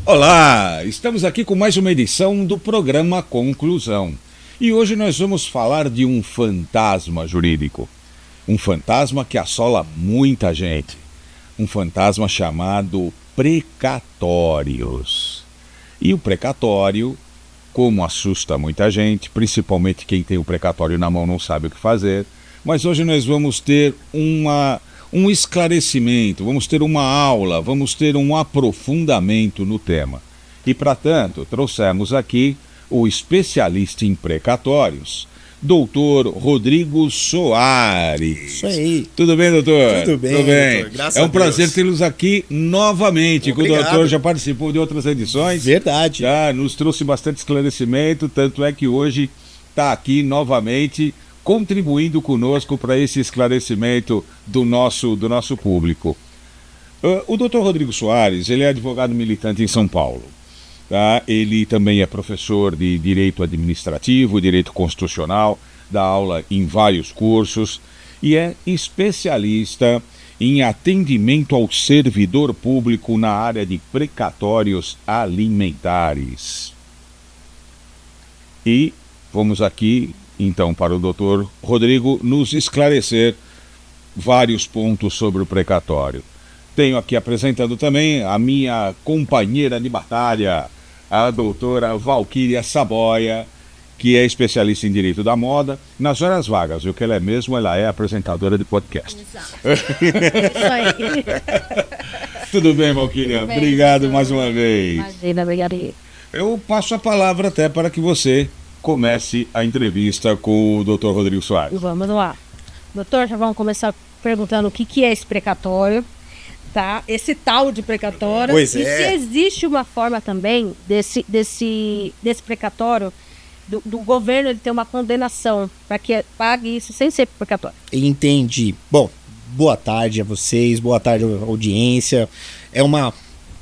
Olá, estamos aqui com mais uma edição do programa Conclusão. E hoje nós vamos falar de um fantasma jurídico. Um fantasma que assola muita gente. Um fantasma chamado precatórios. E o precatório, como assusta muita gente, principalmente quem tem o precatório na mão não sabe o que fazer, mas hoje nós vamos ter um esclarecimento, vamos ter uma aula, vamos ter um aprofundamento no tema. E, para tanto, trouxemos aqui o especialista em precatórios, doutor Rodrigo Soares. Isso aí. Tudo bem, doutor? Tudo bem, doutor. Graças É um prazer tê-los aqui novamente. Obrigado. O doutor já participou de outras edições. Verdade. Já nos trouxe bastante esclarecimento, tanto é que hoje está aqui novamente contribuindo conosco para esse esclarecimento do nosso público. O doutor Rodrigo Soares, ele é advogado militante em São Paulo. Tá? Ele também é professor de Direito Administrativo, Direito Constitucional, dá aula em vários cursos e é especialista em atendimento ao servidor público na área de precatórios alimentares. E vamos aqui então para o doutor Rodrigo nos esclarecer vários pontos sobre o precatório. Tenho aqui apresentando também a minha companheira de batalha, a doutora Valquíria Saboia, que é especialista em Direito da Moda, nas horas vagas, o que ela é mesmo, ela é apresentadora de podcast. Exato. Isso aí. Tudo bem, Valquíria? Tudo bem, obrigado doutor. mais uma vez. Imagina, obrigado. Eu passo a palavra até para que você comece a entrevista com o Dr. Rodrigo Soares. Vamos lá. Doutor, já vamos começar perguntando o que é esse precatório, tá? Esse tal de precatório. Pois e é. se existe uma forma também desse precatório, do governo ele ter uma condenação para que pague isso sem ser precatório. Entendi. Bom, boa tarde a vocês, boa tarde à audiência. É uma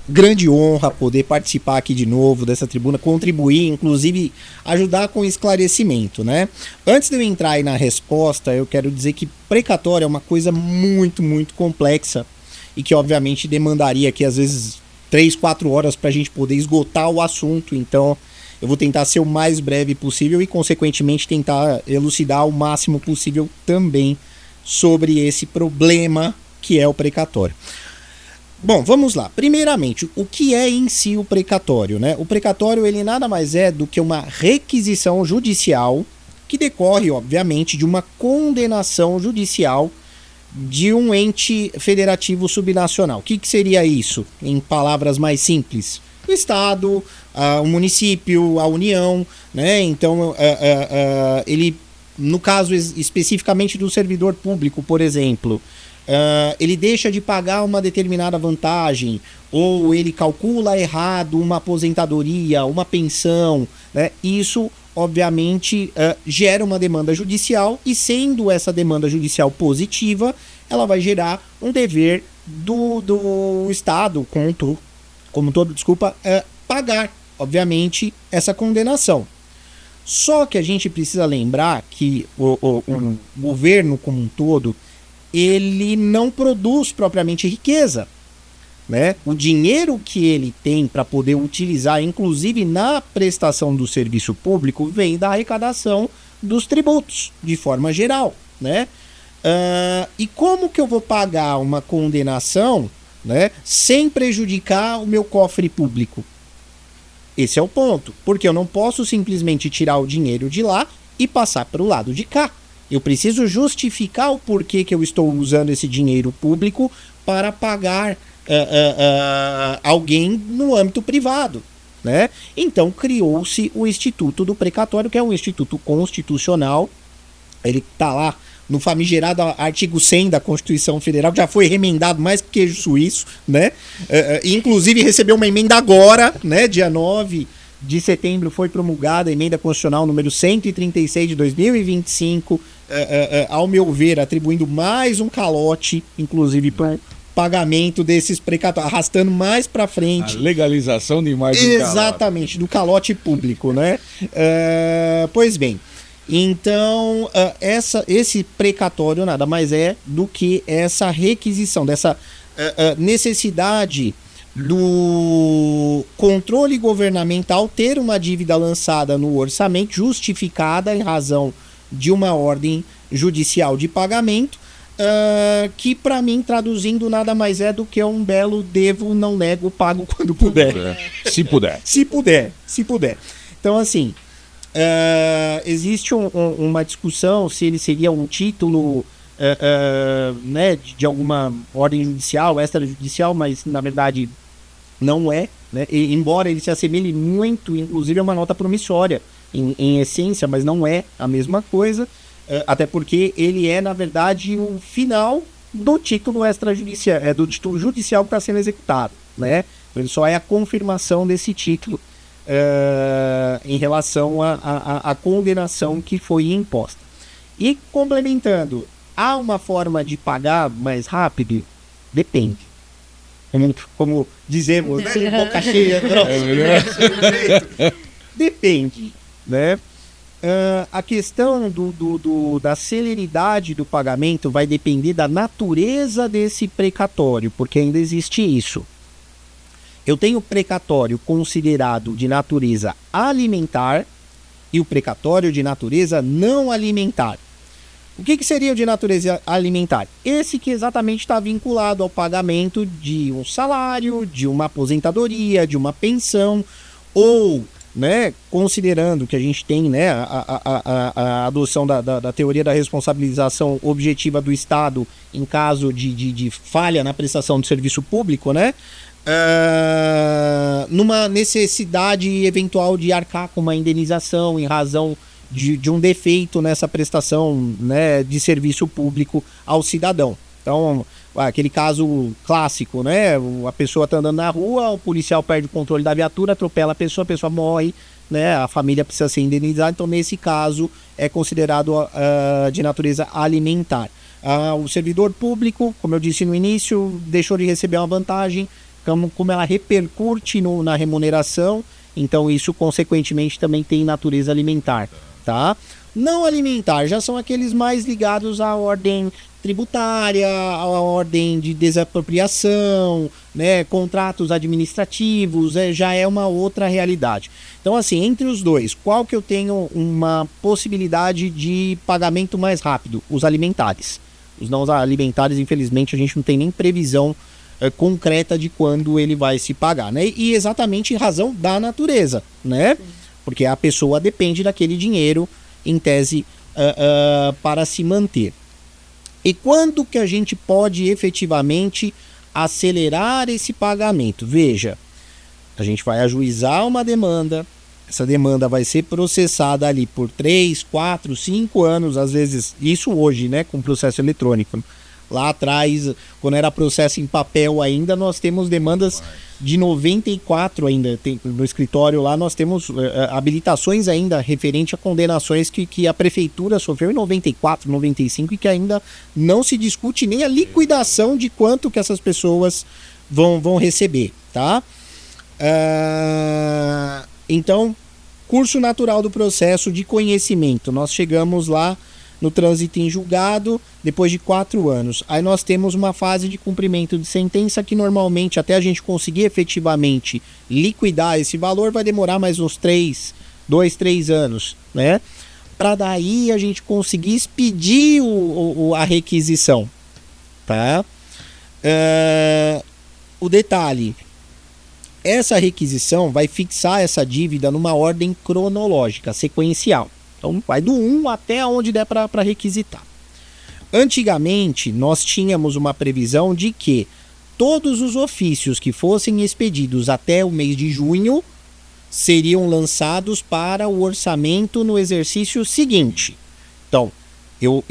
grande honra poder participar aqui de novo dessa tribuna, contribuir, inclusive ajudar com esclarecimento, né? Antes de eu entrar aí na resposta, eu quero dizer que precatório é uma coisa muito, muito complexa e que obviamente demandaria aqui às vezes 3, 4 horas para a gente poder esgotar o assunto. Então eu vou tentar ser o mais breve possível e consequentemente tentar elucidar o máximo possível também sobre esse problema que é o precatório. Bom, vamos lá. Primeiramente, o que é em si o precatório, né? O precatório, ele nada mais é do que uma requisição judicial que decorre, obviamente, de uma condenação judicial de um ente federativo subnacional. O que seria isso, em palavras mais simples? O Estado, o município, a União, né? Então, ele, no caso especificamente do servidor público, por exemplo, ele deixa de pagar uma determinada vantagem, ou ele calcula errado uma aposentadoria, uma pensão, né? Isso, obviamente, gera uma demanda judicial, e sendo essa demanda judicial positiva, ela vai gerar um dever do Estado, pagar, obviamente, essa condenação. Só que a gente precisa lembrar que o governo como um todo, ele não produz propriamente riqueza, né? O dinheiro que ele tem para poder utilizar, inclusive na prestação do serviço público, vem da arrecadação dos tributos, de forma geral, né? E como que eu vou pagar uma condenação, né, sem prejudicar o meu cofre público? Esse é o ponto, porque eu não posso simplesmente tirar o dinheiro de lá e passar para o lado de cá. Eu preciso justificar o porquê que eu estou usando esse dinheiro público para pagar alguém no âmbito privado, né? Então criou-se o Instituto do Precatório, que é um instituto constitucional. Ele está lá no famigerado artigo 100 da Constituição Federal, que já foi remendado mais que queijo suíço, né? Inclusive recebeu uma emenda agora, né? Dia 9 de setembro foi promulgada a emenda constitucional número 136 de 2025, ao meu ver, atribuindo mais um calote, inclusive para pagamento desses precatórios, arrastando mais para frente. A legalização de mais um calote. Exatamente, do calote público, né? Pois bem, então esse precatório nada mais é do que essa requisição, dessa necessidade do controle governamental ter uma dívida lançada no orçamento justificada em razão de uma ordem judicial de pagamento, que para mim, traduzindo, nada mais é do que um belo devo, não nego, pago quando puder. Se puder. Se puder. Então, assim, existe uma discussão se ele seria um título né, de alguma ordem judicial, extrajudicial, mas na verdade não é, né? E, embora ele se assemelhe muito, inclusive a uma nota promissória em essência, mas não é a mesma coisa, até porque ele é, na verdade, o final do título extrajudicial, do título judicial que está sendo executado, né? Ele só é a confirmação desse título em relação à condenação que foi imposta. E complementando, há uma forma de pagar mais rápido? Depende. Como dizemos, né? Boca cheia. Depende, né? A questão da celeridade do pagamento vai depender da natureza desse precatório, porque ainda existe isso. Eu tenho o precatório considerado de natureza alimentar e o precatório de natureza não alimentar. O que seria o de natureza alimentar? Esse que exatamente está vinculado ao pagamento de um salário, de uma aposentadoria, de uma pensão, ou, né, considerando que a gente tem, né, a adoção da teoria da responsabilização objetiva do Estado em caso de falha na prestação de serviço público, né, numa necessidade eventual de arcar com uma indenização em razão de um defeito nessa prestação, né, de serviço público ao cidadão. Então, aquele caso clássico, né, a pessoa está andando na rua, o policial perde o controle da viatura, atropela a pessoa morre, né, a família precisa ser indenizada, então nesse caso é considerado de natureza alimentar. O servidor público, como eu disse no início, deixou de receber uma vantagem, como ela repercute na remuneração, então isso consequentemente também tem natureza alimentar. Tá? Não alimentar já são aqueles mais ligados à ordem tributária, à ordem de desapropriação, né, contratos administrativos, já é uma outra realidade. Então, assim, entre os dois, qual que eu tenho uma possibilidade de pagamento mais rápido? Os alimentares. Os não alimentares, infelizmente, a gente não tem nem previsão concreta de quando ele vai se pagar, né? E exatamente em razão da natureza, né? Porque a pessoa depende daquele dinheiro, em tese, para se manter. E quando que a gente pode efetivamente acelerar esse pagamento? Veja, a gente vai ajuizar uma demanda, essa demanda vai ser processada ali por 3, 4, 5 anos, às vezes, isso hoje, né, com processo eletrônico. Lá atrás, quando era processo em papel ainda, nós temos demandas de 94 ainda. No escritório lá nós temos habilitações ainda referente a condenações que a prefeitura sofreu em 94, 95 e que ainda não se discute nem a liquidação de quanto que essas pessoas vão receber, tá? Então, curso natural do processo de conhecimento. Nós chegamos lá no trânsito em julgado, depois de 4 anos. Aí nós temos uma fase de cumprimento de sentença que normalmente, até a gente conseguir efetivamente liquidar esse valor, vai demorar mais uns 2, 3 anos, né? Para daí a gente conseguir expedir a requisição, tá? O detalhe, essa requisição vai fixar essa dívida numa ordem cronológica, sequencial. Então vai do 1 até onde der para requisitar. Antigamente, nós tínhamos uma previsão de que todos os ofícios que fossem expedidos até o mês de junho seriam lançados para o orçamento no exercício seguinte. Então, eu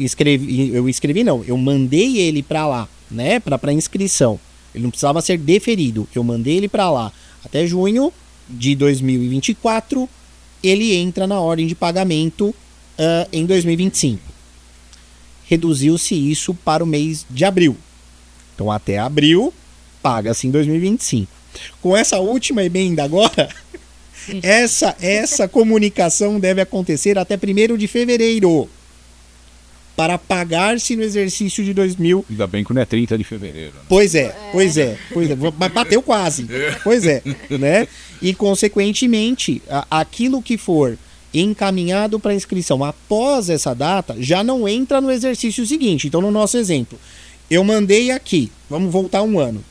mandei ele para lá, né, para inscrição. Ele não precisava ser deferido. Eu mandei ele para lá até junho de 2024. Ele entra na ordem de pagamento em 2025. Reduziu-se isso para o mês de abril. Então, até abril, paga-se em 2025. Com essa última emenda agora, essa comunicação deve acontecer até 1º de fevereiro. para pagar-se no exercício de 2000. Ainda bem que não é 30 de fevereiro. Né? Pois é. Mas bateu quase. Pois é, né? E, consequentemente, aquilo que for encaminhado para inscrição após essa data já não entra no exercício seguinte. Então, no nosso exemplo, eu mandei aqui, vamos voltar um ano,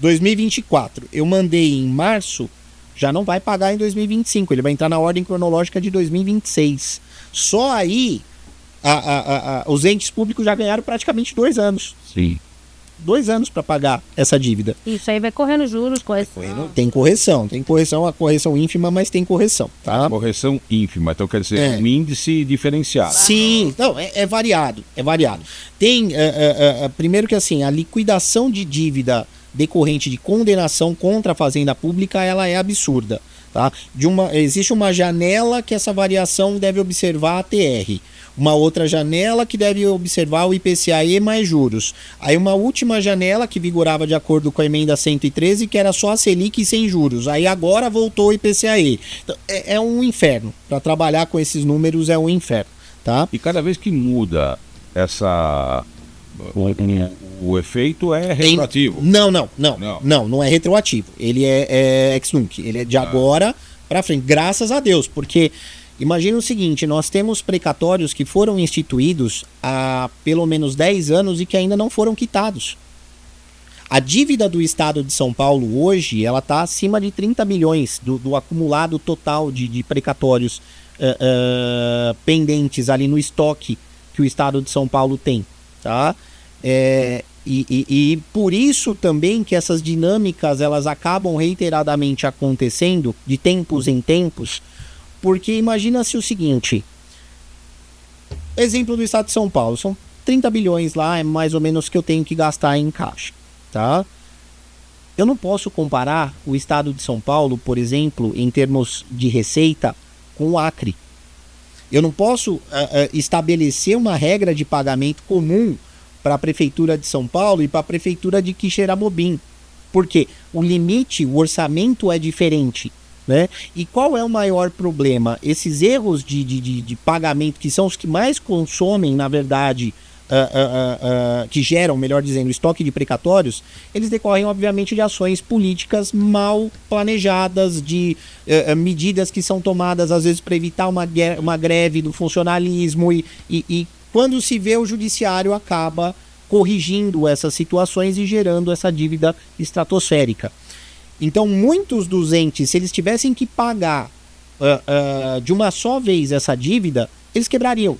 2024, eu mandei em março, já não vai pagar em 2025, ele vai entrar na ordem cronológica de 2026. Só aí, os entes públicos já ganharam praticamente 2 anos. Sim. 2 anos para pagar essa dívida. Isso aí vai correndo juros, Tem correção, a correção ínfima, mas tem correção, tá? Correção ínfima, então quer dizer, um índice diferenciado. Sim, não, é variado. Tem, primeiro que assim, a liquidação de dívida decorrente de condenação contra a fazenda pública, ela é absurda, tá? Existe uma janela que essa variação deve observar a TR. Uma outra janela que deve observar o IPCA-E mais juros. Aí uma última janela que vigorava de acordo com a emenda 113, que era só a Selic sem juros. Aí agora voltou o IPCA-E. Então, é um inferno. Para trabalhar com esses números é um inferno, tá? E cada vez que muda o efeito é retroativo? Não é retroativo. Ele é ex-nunc. Ele é de agora para frente. Graças a Deus, porque... Imagina o seguinte, nós temos precatórios que foram instituídos há pelo menos 10 anos e que ainda não foram quitados. A dívida do Estado de São Paulo hoje, ela está acima de 30 milhões do acumulado total de precatórios pendentes ali no estoque que o Estado de São Paulo tem. Tá? E por isso também que essas dinâmicas elas acabam reiteradamente acontecendo de tempos em tempos. Porque imagina-se o seguinte, exemplo do Estado de São Paulo, são 30 bilhões lá, é mais ou menos que eu tenho que gastar em caixa, tá? Eu não posso comparar o Estado de São Paulo, por exemplo, em termos de receita, com o Acre. Eu não posso estabelecer uma regra de pagamento comum para a Prefeitura de São Paulo e para a Prefeitura de Quixeramobim, porque o limite, o orçamento é diferente. Né? E qual é o maior problema? Esses erros de pagamento, que são os que mais consomem, na verdade, que geram, melhor dizendo, estoque de precatórios, eles decorrem, obviamente, de ações políticas mal planejadas, de medidas que são tomadas, às vezes, para evitar uma greve do funcionalismo e quando se vê, o judiciário acaba corrigindo essas situações e gerando essa dívida estratosférica. Então, muitos dos entes, se eles tivessem que pagar de uma só vez essa dívida, eles quebrariam.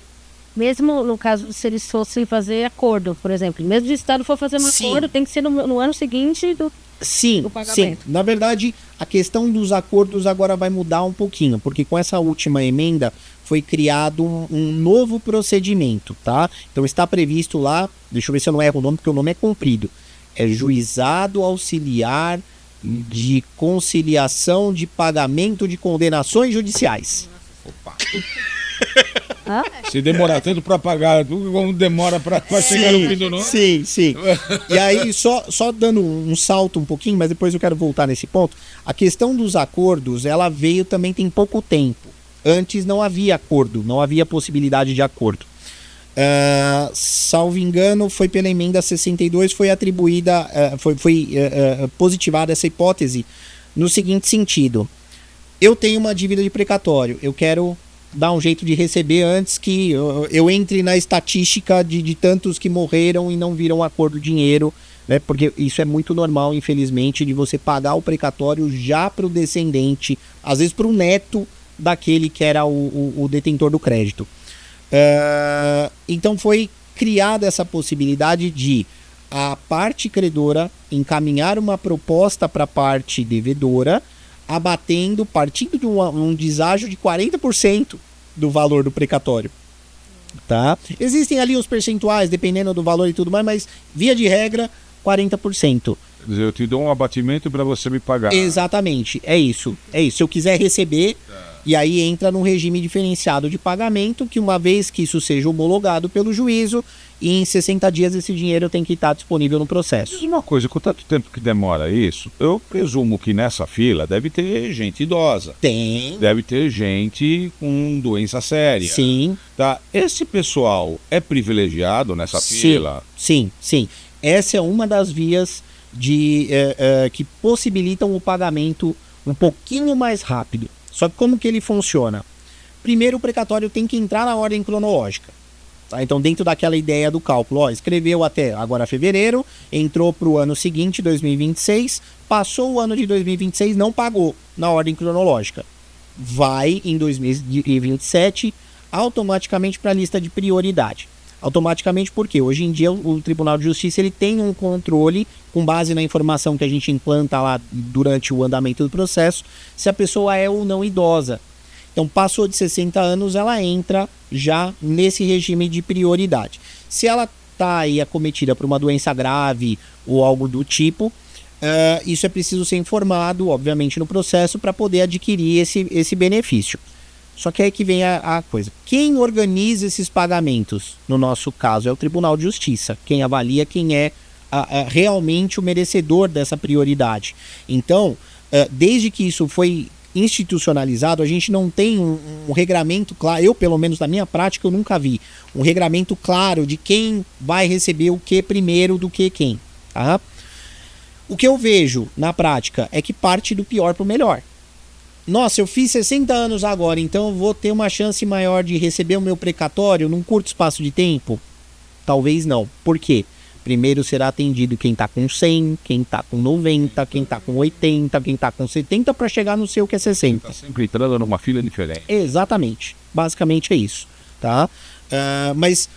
Mesmo no caso, se eles fossem fazer acordo, por exemplo. Mesmo se o Estado for fazer um acordo, tem que ser no ano seguinte do pagamento. Sim. Na verdade, a questão dos acordos agora vai mudar um pouquinho, porque com essa última emenda foi criado um novo procedimento, tá? Então está previsto lá, deixa eu ver se eu não erro o nome, porque o nome é comprido. É Juizado Auxiliar de Conciliação de Pagamento de Condenações Judiciais. Opa. Se demorar tanto para pagar, como demora para chegar no fim do ano? Sim. E aí, só dando um salto um pouquinho, mas depois eu quero voltar nesse ponto. A questão dos acordos, ela veio também tem pouco tempo. Antes não havia acordo, não havia possibilidade de acordo. Salvo engano, foi pela emenda 62, foi atribuída, foi positivada essa hipótese no seguinte sentido: eu tenho uma dívida de precatório, eu quero dar um jeito de receber antes que eu entre na estatística de tantos que morreram e não viram acordo dinheiro, né? Porque isso é muito normal, infelizmente, de você pagar o precatório já para o descendente, às vezes para o neto daquele que era o detentor do crédito. Então foi criada essa possibilidade de a parte credora encaminhar uma proposta para a parte devedora, partindo de um deságio de 40% do valor do precatório. Tá? Existem ali os percentuais, dependendo do valor e tudo mais, mas via de regra, 40%. Quer dizer, eu te dou um abatimento para você me pagar. Exatamente, é isso. Se eu quiser receber, E aí entra num regime diferenciado de pagamento, que uma vez que isso seja homologado pelo juízo, em 60 dias esse dinheiro tem que estar disponível no processo. Diz uma coisa, com tanto tempo que demora isso, eu presumo que nessa fila deve ter gente idosa. Tem. Deve ter gente com doença séria. Sim. Tá? Esse pessoal é privilegiado nessa fila? Sim. Essa é uma das vias que possibilitam o pagamento um pouquinho mais rápido. Só que como que ele funciona? Primeiro, o precatório tem que entrar na ordem cronológica. Tá? Então, dentro daquela ideia do cálculo, escreveu até agora fevereiro, entrou para o ano seguinte, 2026, passou o ano de 2026, não pagou na ordem cronológica. Vai, em 2027, automaticamente para a lista de prioridade. Automaticamente porque hoje em dia o Tribunal de Justiça ele tem um controle com base na informação que a gente implanta lá durante o andamento do processo, se a pessoa é ou não idosa. Então passou de 60 anos, ela entra já nesse regime de prioridade. Se ela está aí acometida por uma doença grave ou algo do tipo, isso é preciso ser informado, obviamente, no processo para poder adquirir esse benefício. Só que aí que vem a coisa. Quem organiza esses pagamentos, no nosso caso, é o Tribunal de Justiça. Quem avalia quem é realmente o merecedor dessa prioridade. Então, desde que isso foi institucionalizado, a gente não tem um regramento claro. Eu, pelo menos na minha prática, eu nunca vi um regramento claro de quem vai receber o que primeiro do que quem. Tá? O que eu vejo na prática é que parte do pior para o melhor. Nossa, eu fiz 60 anos agora, então eu vou ter uma chance maior de receber o meu precatório num curto espaço de tempo? Talvez não. Por quê? Primeiro será atendido quem está com 100, quem está com 90, quem está com 80, quem está com 70 para chegar no seu que é 60. Está sempre entrando numa fila diferente. Exatamente. Basicamente é isso. Tá? Mas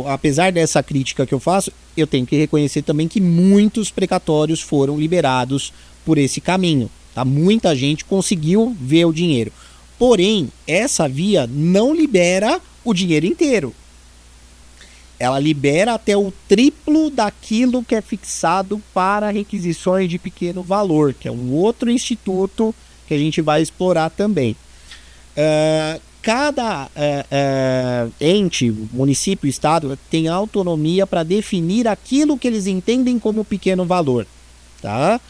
apesar dessa crítica que eu faço, eu tenho que reconhecer também que muitos precatórios foram liberados por esse caminho. Tá? Muita gente conseguiu ver o dinheiro. Porém, essa via não libera o dinheiro inteiro. Ela libera até o triplo daquilo que é fixado para requisições de pequeno valor, que é um outro instituto que a gente vai explorar também. Cada ente, município, estado, tem autonomia para definir aquilo que eles entendem como pequeno valor. Tá?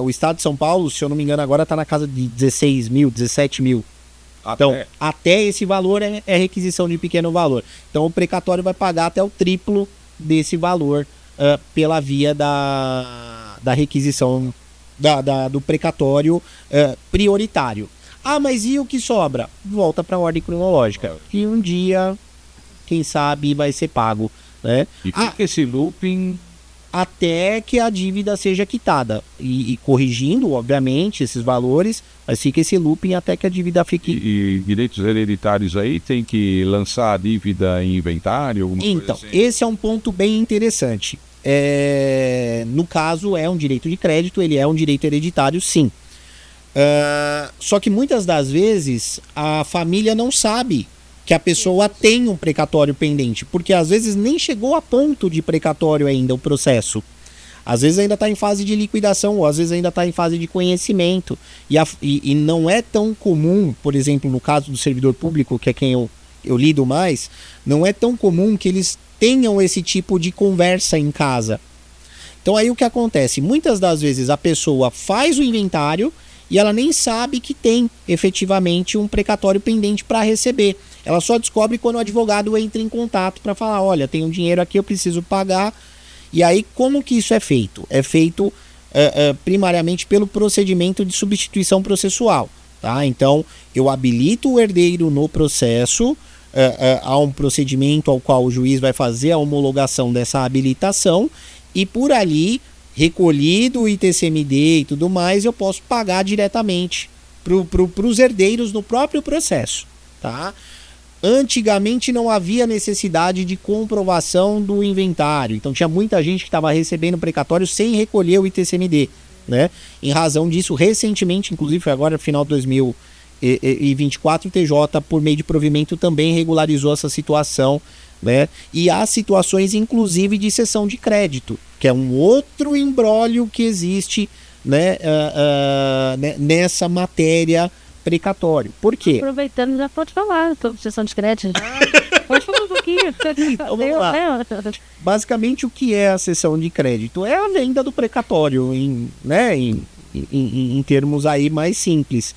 O estado de São Paulo, se eu não me engano, agora está na casa de 16 mil, 17 mil. Então, até esse valor é requisição de pequeno valor. Então, o precatório vai pagar até o triplo desse valor pela via da requisição do precatório prioritário. Ah, mas e o que sobra? Volta para a ordem cronológica. E um dia, quem sabe, vai ser pago. Né? E fica esse looping até que a dívida seja quitada. E corrigindo, obviamente, esses valores, mas fica esse looping até que a dívida fique... E direitos hereditários aí tem que lançar a dívida em inventário? Então, coisa assim? Esse é um ponto bem interessante. No caso, é um direito de crédito, ele é um direito hereditário, sim. Só que muitas das vezes a família não sabe que a pessoa tem um precatório pendente, porque às vezes nem chegou a ponto de precatório ainda o processo. Às vezes ainda está em fase de liquidação, ou às vezes ainda está em fase de conhecimento. E não é tão comum, por exemplo, no caso do servidor público, que é quem eu lido mais, não é tão comum que eles tenham esse tipo de conversa em casa. Então aí o que acontece? Muitas das vezes a pessoa faz o inventário e ela nem sabe que tem efetivamente um precatório pendente para receber. Ela só descobre quando o advogado entra em contato para falar, olha, tem um dinheiro aqui, eu preciso pagar. E aí, como que isso é feito? É feito primariamente pelo procedimento de substituição processual. Tá? Então, eu habilito o herdeiro no processo, há um procedimento ao qual o juiz vai fazer a homologação dessa habilitação, e por ali, recolhido o ITCMD e tudo mais, eu posso pagar diretamente para os herdeiros no próprio processo. Tá? Antigamente não havia necessidade de comprovação do inventário, então tinha muita gente que estava recebendo precatório sem recolher o ITCMD, né? Em razão disso, recentemente, inclusive foi agora no final de 2024, o TJ, por meio de provimento, também regularizou essa situação, né? E há situações inclusive de cessão de crédito, que é um outro imbróglio que existe, né? Nessa matéria precatório. Por quê? Aproveitando, já pode falar sobre sessão de crédito. Pode falar um pouquinho. Vamos lá. Basicamente, o que é a cessão de crédito? É a venda do precatório, em termos aí mais simples.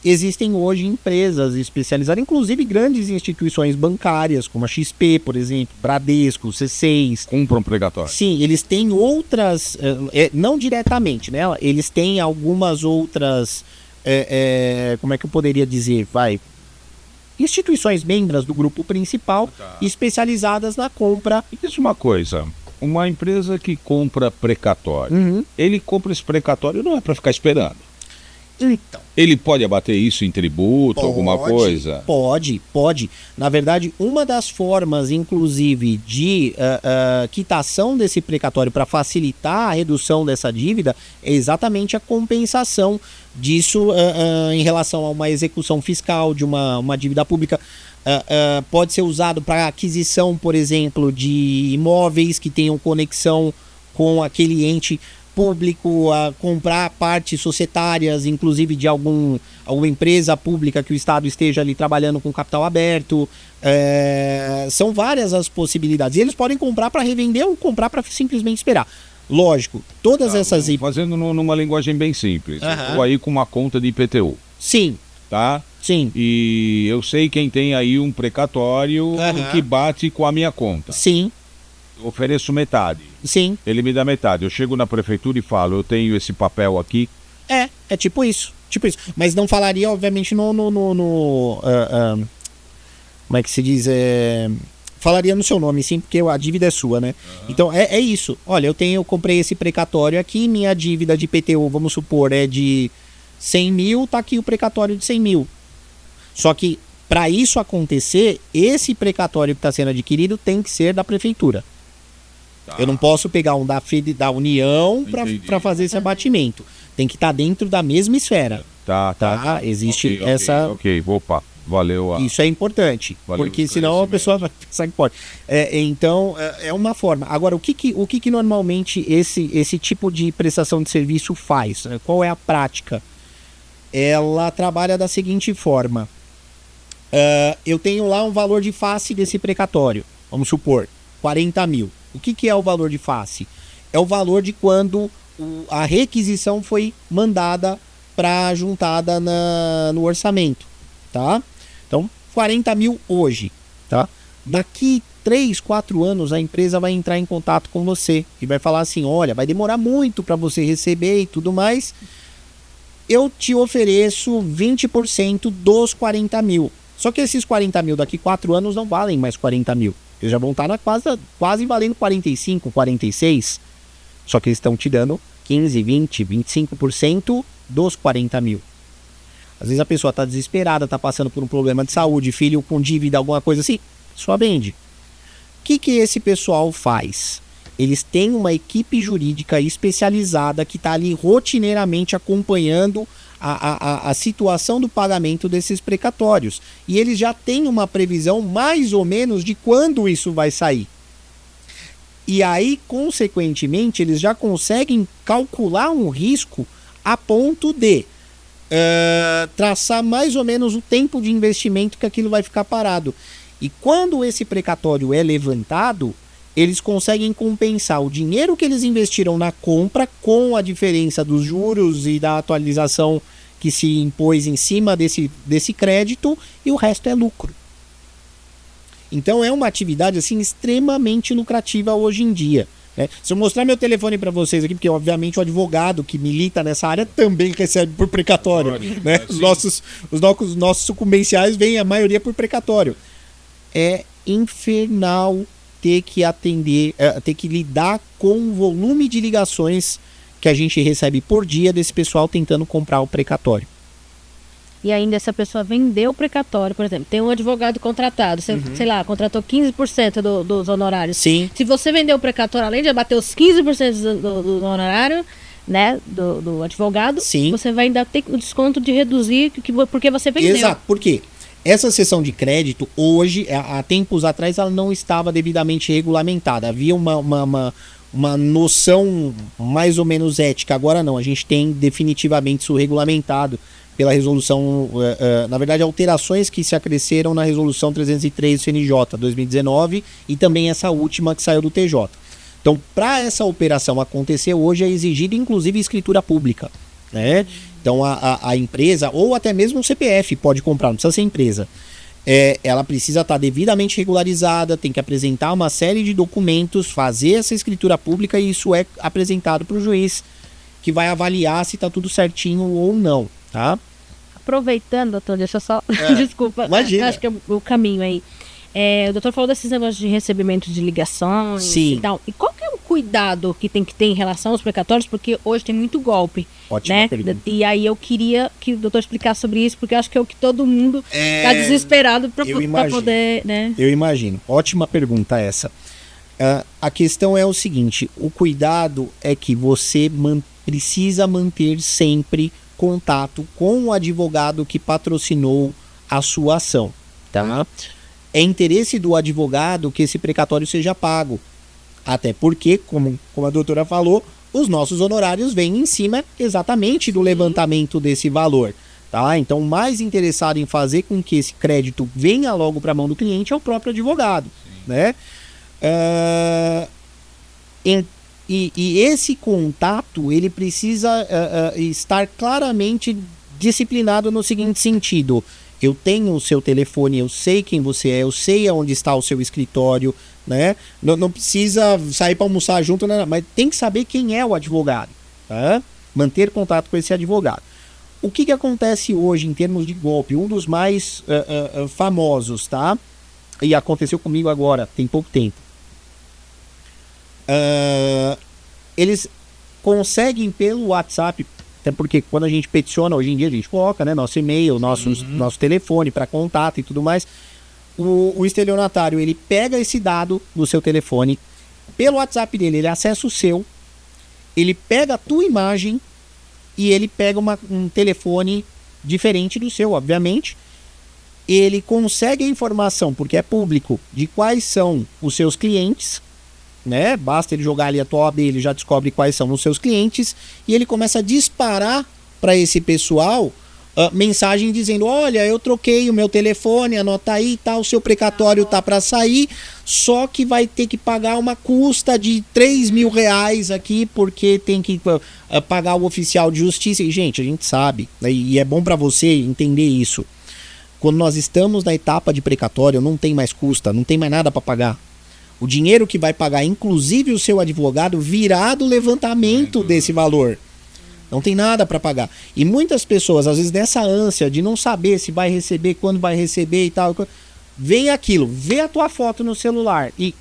Existem hoje empresas especializadas, inclusive grandes instituições bancárias, como a XP, por exemplo, Bradesco, C6. Compram precatório. Sim, eles têm outras, não diretamente, né? Eles têm algumas outras, como é que eu poderia dizer? Instituições membros do grupo principal, especializadas na compra. E diz uma coisa, uma empresa que compra precatório, ele compra esse precatório não é para ficar esperando. Então, ele pode abater isso em tributo, alguma coisa? Pode. Na verdade, uma das formas, inclusive, de quitação desse precatório para facilitar a redução dessa dívida é exatamente a compensação disso em relação a uma execução fiscal de uma dívida pública. Pode ser usado para aquisição, por exemplo, de imóveis que tenham conexão com aquele ente público, a comprar partes societárias, inclusive de alguma empresa pública que o Estado esteja ali trabalhando com capital aberto. São várias as possibilidades. E eles podem comprar para revender ou comprar para simplesmente esperar. Lógico, todas essas... Fazendo numa linguagem bem simples. Ou aí com uma conta de IPTU. Sim. Tá? Sim. E eu sei quem tem aí um precatório que bate com a minha conta. Sim. Eu ofereço metade. Sim. Ele me dá metade. Eu chego na prefeitura e falo, eu tenho esse papel aqui. É tipo isso. Mas não falaria, obviamente, como é que se diz? Falaria no seu nome, sim, porque a dívida é sua, né? Então, é isso. Olha, eu comprei esse precatório aqui, minha dívida de IPTU, vamos supor, é de 100 mil, tá aqui o precatório de 100 mil. Só que, para isso acontecer, esse precatório que está sendo adquirido tem que ser da prefeitura. Eu não posso pegar um da União para fazer esse abatimento. Tem que estar dentro da mesma esfera. Tá? Existe essa... Ok, opa, valeu. Isso é importante, porque senão a pessoa vai pensar que pode. Então, é uma forma. Agora, o que normalmente esse tipo de prestação de serviço faz? Qual é a prática? Ela trabalha da seguinte forma. Eu tenho lá um valor de face desse precatório. Vamos supor, 40 mil. O que é o valor de face? É o valor de quando a requisição foi mandada para juntada no orçamento, tá? Então, 40 mil hoje, tá? Daqui 3, 4 anos a empresa vai entrar em contato com você e vai falar assim, olha, vai demorar muito para você receber e tudo mais. Eu te ofereço 20% dos 40 mil. Só que esses 40 mil daqui 4 anos não valem mais 40 mil. Eles já vão estar quase valendo 45, 46. Só que eles estão te dando 15, 20, 25% dos 40 mil. Às vezes a pessoa está desesperada, está passando por um problema de saúde, filho com dívida, alguma coisa assim, só vende. O que esse pessoal faz? Eles têm uma equipe jurídica especializada que está ali rotineiramente acompanhando a situação do pagamento desses precatórios. E eles já têm uma previsão mais ou menos de quando isso vai sair. E aí, consequentemente, eles já conseguem calcular um risco a ponto de traçar mais ou menos o tempo de investimento que aquilo vai ficar parado. E quando esse precatório é levantado, eles conseguem compensar o dinheiro que eles investiram na compra com a diferença dos juros e da atualização que se impôs em cima desse crédito, e o resto é lucro. Então é uma atividade assim extremamente lucrativa hoje em dia, né? Se eu mostrar meu telefone para vocês aqui, porque obviamente o advogado que milita nessa área também recebe por precatório, né? Os nossos sucumbenciais vêm a maioria por precatório. É infernal ter que atender, ter que lidar com o volume de ligações que a gente recebe por dia desse pessoal tentando comprar o precatório. E ainda essa pessoa vendeu o precatório, por exemplo, tem um advogado contratado, você, sei lá, contratou 15% dos honorários. Sim. Se você vendeu o precatório, além de abater os 15% do honorário, né, do advogado, sim, você vai ainda ter o desconto de reduzir porque você vendeu. Exato, por quê? Essa cessão de crédito, hoje, há tempos atrás, ela não estava devidamente regulamentada. Havia uma noção mais ou menos ética. Agora não, a gente tem definitivamente isso regulamentado. pela resolução, na verdade, alterações que se acresceram na resolução 303 do CNJ 2019 e também essa última que saiu do TJ. Então, para essa operação acontecer hoje, é exigido inclusive escritura pública, né? Então, a empresa, ou até mesmo um CPF pode comprar, não precisa ser empresa. Ela precisa estar devidamente regularizada, tem que apresentar uma série de documentos, fazer essa escritura pública e isso é apresentado para o juiz, que vai avaliar se está tudo certinho ou não, tá? Aproveitando, doutor, deixa eu só... Desculpa, imagina. acho que é o caminho aí. O doutor falou desses negócios de recebimento de ligações. Sim. E tal. E qual que é o cuidado que tem que ter em relação aos precatórios? Porque hoje tem muito golpe. Ótima né? pergunta. E aí eu queria que o doutor explicasse sobre isso, porque eu acho que é o que todo mundo está desesperado para poder... né? Eu imagino. Ótima pergunta essa. A questão é o seguinte, o cuidado é que você precisa manter sempre contato com o advogado que patrocinou a sua ação, tá? É interesse do advogado que esse precatório seja pago. Até porque, como a doutora falou, os nossos honorários vêm em cima exatamente do levantamento desse valor. Tá? Então, o mais interessado em fazer com que esse crédito venha logo para a mão do cliente é o próprio advogado. Né? E esse contato ele precisa estar claramente disciplinado no seguinte sentido: eu tenho o seu telefone, eu sei quem você é, eu sei onde está o seu escritório, né? Não precisa sair para almoçar junto, né? Mas tem que saber quem é o advogado, tá? Manter contato com esse advogado. O que acontece hoje em termos de golpe? Um dos mais famosos, tá? E aconteceu comigo agora, tem pouco tempo. Eles conseguem pelo WhatsApp, até porque quando a gente peticiona, hoje em dia a gente coloca, né, nosso e-mail, nosso telefone para contato e tudo mais. O estelionatário, ele pega esse dado do seu telefone, pelo WhatsApp dele, ele acessa o seu, ele pega a tua imagem e ele pega um telefone diferente do seu, obviamente. Ele consegue a informação, porque é público, de quais são os seus clientes, né? Basta ele jogar ali a tua OAB, ele já descobre quais são os seus clientes e ele começa a disparar para esse pessoal mensagem dizendo: olha, eu troquei o meu telefone, anota aí, tá, o seu precatório tá para sair, só que vai ter que pagar uma custa de R$3.000 aqui, porque tem que pagar o oficial de justiça. E, gente, a gente sabe, né, e é bom para você entender isso. Quando nós estamos na etapa de precatório, não tem mais custa, não tem mais nada para pagar. O dinheiro que vai pagar, inclusive o seu advogado, virá do levantamento desse valor. Não tem nada para pagar. E muitas pessoas, às vezes nessa ânsia de não saber se vai receber, quando vai receber e tal, vem aquilo, vê a tua foto no celular e...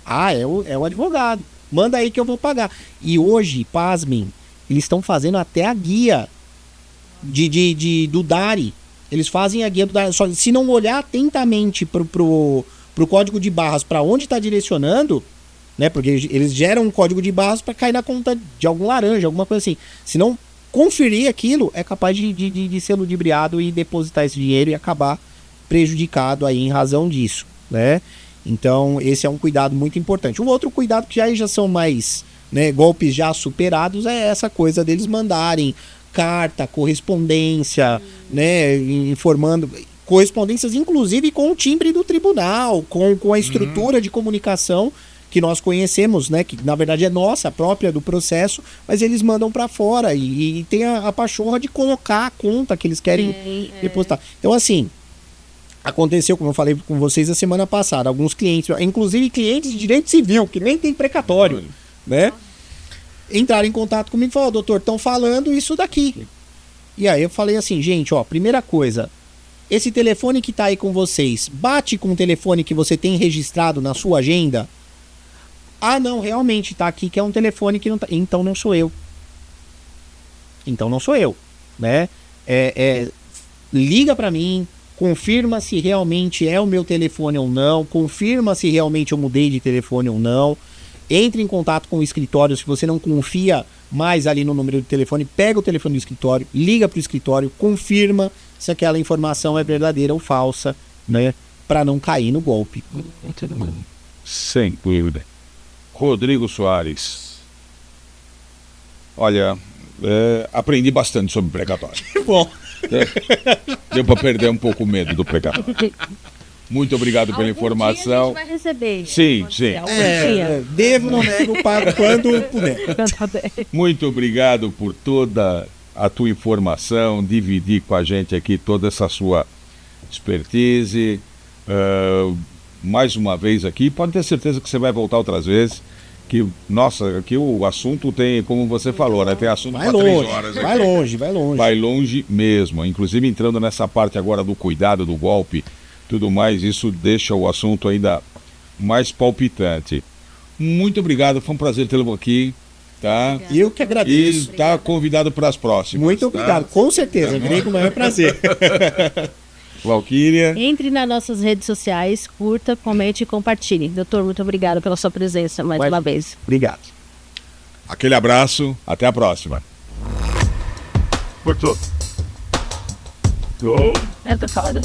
é o advogado. Manda aí que eu vou pagar. E hoje, pasmem, eles estão fazendo até a guia do DARI. Eles fazem a guia do DARI. Só, se não olhar atentamente pro código de barras, para onde está direcionando, né? Porque eles geram um código de barras para cair na conta de algum laranja, alguma coisa assim. Se não conferir aquilo, é capaz de ser ludibriado e depositar esse dinheiro e acabar prejudicado aí em razão disso, né? Então, esse é um cuidado muito importante. Um outro cuidado que já são mais, né, golpes já superados é essa coisa deles mandarem carta, correspondência, né, informando... correspondências, inclusive, com o timbre do tribunal, com a estrutura de comunicação que nós conhecemos, né? Que na verdade é nossa, própria do processo, mas eles mandam para fora e tem a pachorra de colocar a conta que eles querem depositar. Então, assim, aconteceu, como eu falei com vocês a semana passada, alguns clientes, inclusive clientes de direito civil, que nem tem precatório, né? Entraram em contato comigo e falaram: doutor, estão falando isso daqui. E aí eu falei assim: gente, ó, primeira coisa, esse telefone que tá aí com vocês, bate com o telefone que você tem registrado na sua agenda? Ah, não, realmente tá aqui que é um telefone que não tá... Então não sou eu. Então não sou eu, né? Liga pra mim, confirma se realmente é o meu telefone ou não, confirma se realmente eu mudei de telefone ou não. Entre em contato com o escritório, se você não confia mais ali no número do telefone, pega o telefone do escritório, liga pro escritório, confirma se aquela informação é verdadeira ou falsa, né? Para não cair no golpe. Sem dúvida. Rodrigo Soares. Olha, aprendi bastante sobre precatório. Bom. Deu para perder um pouco o medo do precatório. Muito obrigado pela informação. Dia a gente vai receber. Sim, sim. Devo, não nego, pago quando puder. Muito obrigado por toda a tua informação, dividir com a gente aqui toda essa sua expertise. Mais uma vez aqui, pode ter certeza que você vai voltar outras vezes. Que, nossa, aqui o assunto tem, como você falou, né? Tem assunto para 3 horas. Vai longe. Vai longe mesmo. Inclusive entrando nessa parte agora do cuidado, do golpe, tudo mais, isso deixa o assunto ainda mais palpitante. Muito obrigado, foi um prazer tê-lo aqui, tá? Eu que agradeço. E tá convidado para as próximas. Muito obrigado, tá? com certeza, virei com o maior prazer. Valquíria. Entre nas nossas redes sociais, curta, comente e compartilhe. Doutor, muito obrigado pela sua presença mais uma vez. Obrigado. Aquele abraço, até a próxima. Cortou. É, tô falando.